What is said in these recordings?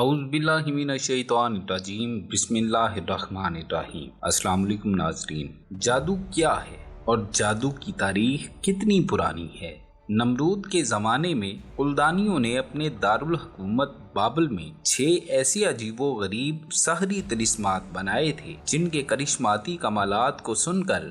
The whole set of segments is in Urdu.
اعوذ باللہ من الشیطان الرجیم بسم اللہ الرحمن الرحیم۔ السلام علیکم ناظرین، جادو کیا ہے اور جادو کی تاریخ کتنی پرانی ہے؟ نمرود کے زمانے میں کلدانیوں نے اپنے دارالحکومت بابل میں 6 ایسے عجیب و غریب سحری طلسمات بنائے تھے جن کے کرشماتی کمالات کو سن کر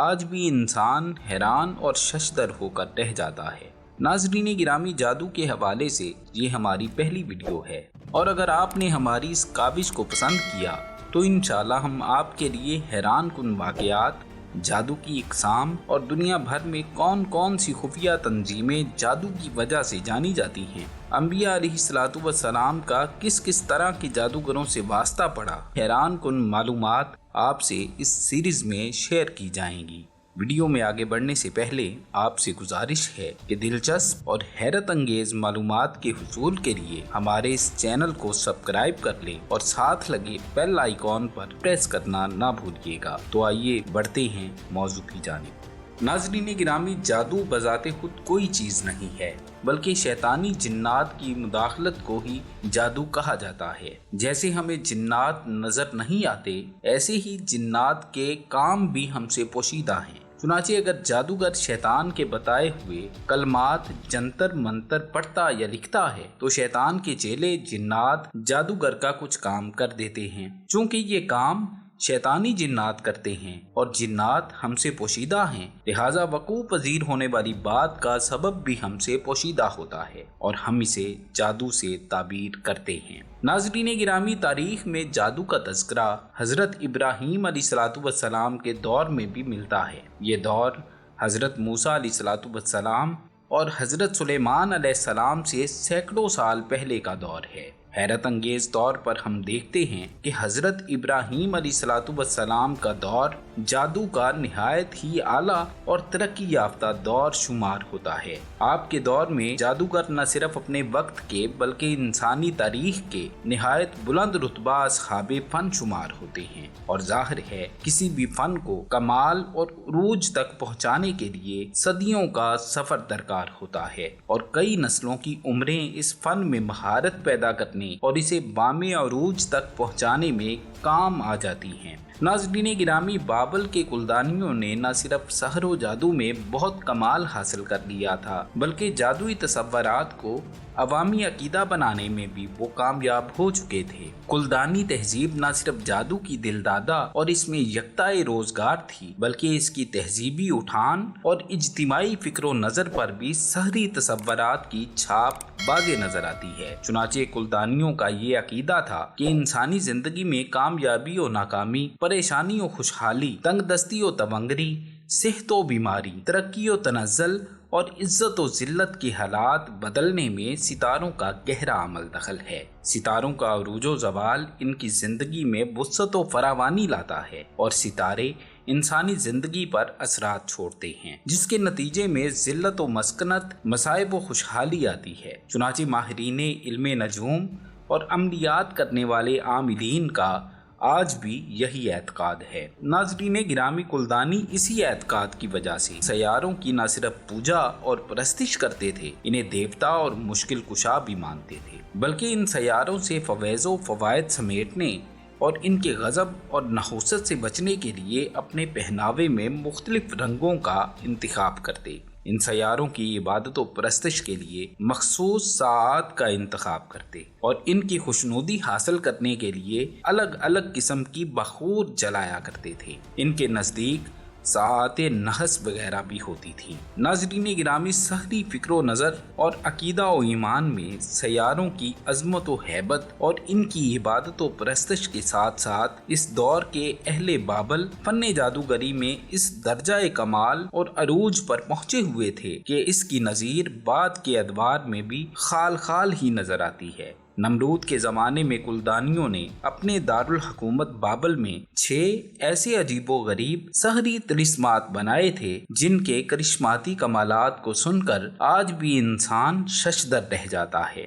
آج بھی انسان حیران اور ششدر ہو کر رہ جاتا ہے۔ ناظرین گرامی، جادو کے حوالے سے یہ ہماری پہلی ویڈیو ہے، اور اگر آپ نے ہماری اس کاوش کو پسند کیا تو انشاءاللہ ہم آپ کے لیے حیران کن واقعات، جادو کی اقسام اور دنیا بھر میں کون کون سی خفیہ تنظیمیں جادو کی وجہ سے جانی جاتی ہیں، انبیاء علیہ السلام کا کس کس طرح کے جادوگروں سے واسطہ پڑا، حیران کن معلومات آپ سے اس سیریز میں شیئر کی جائیں گی۔ ویڈیو میں آگے بڑھنے سے پہلے آپ سے گزارش ہے کہ دلچسپ اور حیرت انگیز معلومات کے حصول کے لیے ہمارے اس چینل کو سبسکرائب کر لیں اور ساتھ لگے بیل آئیکن پر پریس کرنا نہ بھولیے گا۔ تو آئیے بڑھتے ہیں موضوع کی جانب۔ ناظرین گرامی، جادو بذات خود کوئی چیز نہیں ہے، بلکہ شیطانی جنات کی مداخلت کو ہی جادو کہا جاتا ہے۔ جیسے ہمیں جنات نظر نہیں آتے، ایسے ہی جنات کے کام بھی ہم سے پوشیدہ ہیں۔ چنانچہ اگر جادوگر شیطان کے بتائے ہوئے کلمات جنتر منتر پڑھتا یا لکھتا ہے تو شیطان کے چیلے جنات جادوگر کا کچھ کام کر دیتے ہیں۔ چونکہ یہ کام شیطانی جنات کرتے ہیں اور جنات ہم سے پوشیدہ ہیں، لہٰذا وقوع پذیر ہونے والی بات کا سبب بھی ہم سے پوشیدہ ہوتا ہے اور ہم اسے جادو سے تعبیر کرتے ہیں۔ ناظرین گرامی، تاریخ میں جادو کا تذکرہ حضرت ابراہیم علیہ السلام کے دور میں بھی ملتا ہے۔ یہ دور حضرت موسیٰ علیہ السلام اور حضرت سلیمان علیہ السلام سے سینکڑوں سال پہلے کا دور ہے۔ حیرت انگیز طور پر ہم دیکھتے ہیں کہ حضرت ابراہیم علیہ السلام کا دور جادو کا نہایت ہی اعلیٰ اور ترقی یافتہ دور شمار ہوتا ہے۔ آپ کے دور میں جادوگر نہ صرف اپنے وقت کے بلکہ انسانی تاریخ کے نہایت بلند رتبہ اصحاب فن شمار ہوتے ہیں، اور ظاہر ہے کسی بھی فن کو کمال اور عروج تک پہنچانے کے لیے صدیوں کا سفر درکار ہوتا ہے، اور کئی نسلوں کی عمریں اس فن میں مہارت پیدا کرنے اور اسے بام عروج تک پہنچانے میں کام آ جاتی ہیں۔ ناظرین گرامی، بابل کے کلدانیوں نے نہ صرف سحر و جادو میں بہت کمال حاصل کر لیا تھا، بلکہ جادوئی تصورات کو عوامی عقیدہ بنانے میں بھی وہ کامیاب ہو چکے تھے۔ کلدانی تہذیب نہ صرف جادو کی دلدادہ اور اس میں یکتائے روزگار تھی، بلکہ اس کی تہذیبی اٹھان اور اجتماعی فکر و نظر پر بھی سحری تصورات کی چھاپ واضح نظر آتی ہے۔ چنانچہ کلدانیوں کا یہ عقیدہ تھا کہ انسانی زندگی میں کامیابی و ناکامی، پریشانی و خوشحالی، تنگ دستی و تونگری، صحت و بیماری، ترقی و تنزل اور عزت و ذلت کے حالات بدلنے میں ستاروں کا گہرا عمل دخل ہے۔ ستاروں کا عروج و زوال ان کی زندگی میں وسعت و فراوانی لاتا ہے، اور ستارے انسانی زندگی پر اثرات چھوڑتے ہیں، جس کے نتیجے میں ذلت و مسکنت، مصائب و خوشحالی آتی ہے۔ چنانچہ ماہرین علم نجوم اور عملیات کرنے والے عاملین کا آج بھی یہی اعتقاد ہے۔ ناظرین گرامی، کلدانی اسی اعتقاد کی وجہ سے سیاروں کی نہ صرف پوجا اور پرستش کرتے تھے، انہیں دیوتا اور مشکل کشا بھی مانتے تھے، بلکہ ان سیاروں سے فوائد و فوائد سمیٹنے اور ان کے غضب اور نحوست سے بچنے کے لیے اپنے پہناوے میں مختلف رنگوں کا انتخاب کرتے، ان سیاروں کی عبادت و پرستش کے لیے مخصوص ساعات کا انتخاب کرتے، اور ان کی خوشنودی حاصل کرنے کے لیے الگ الگ قسم کی بخور جلایا کرتے تھے۔ ان کے نزدیک ساعت نحس وغیرہ بھی ہوتی تھی۔ ناظرین گرامی، سحری فکر و نظر اور عقیدہ و ایمان میں سیاروں کی عظمت و ہیبت اور ان کی عبادت و پرستش کے ساتھ ساتھ اس دور کے اہل بابل فن جادوگری میں اس درجہ کمال اور عروج پر پہنچے ہوئے تھے کہ اس کی نظیر بعد کے ادوار میں بھی خال خال ہی نظر آتی ہے۔ نمرود کے زمانے میں کلدانیوں نے اپنے دارالحکومت بابل میں 6 ایسے عجیب و غریب سحری طلسمات بنائے تھے جن کے کرشماتی کمالات کو سن کر آج بھی انسان ششدر رہ جاتا ہے۔